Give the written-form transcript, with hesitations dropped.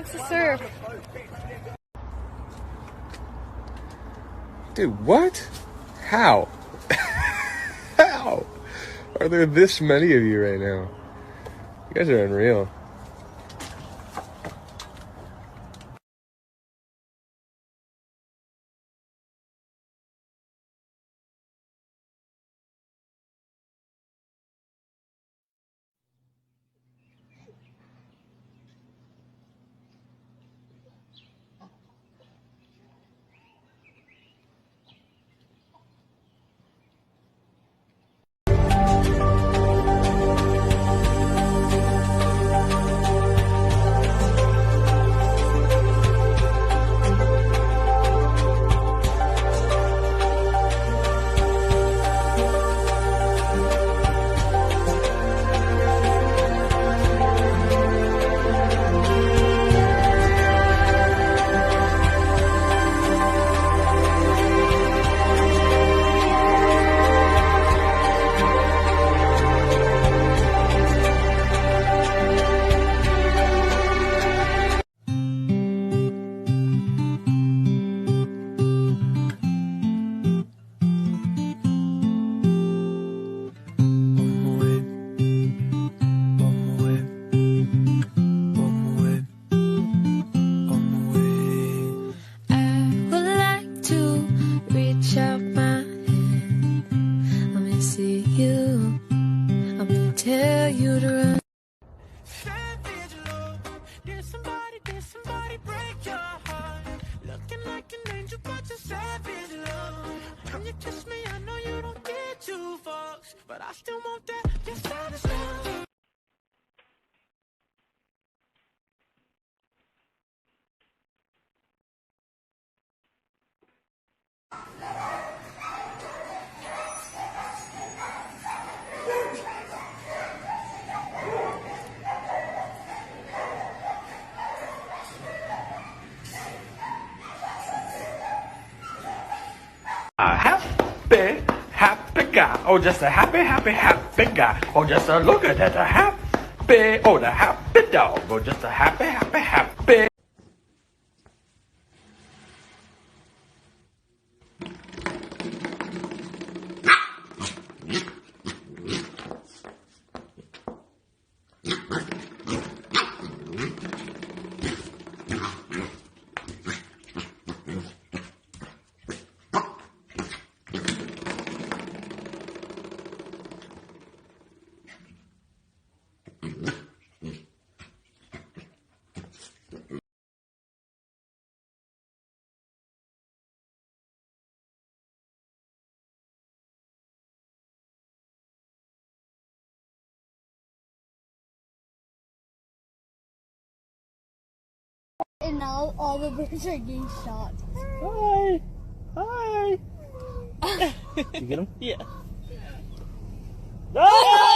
likes to surf. Dude, what? How? How? Are there this many of you right now? You guys are unreal. But I still want that, yes, that is love. Happy guy. Oh, just a happy guy. Oh, just a look at that, a happy. Oh, the happy dog. Oh, just a happy. And now all the birds are getting shot. Hi. Hi. You get him? Yeah. Ah!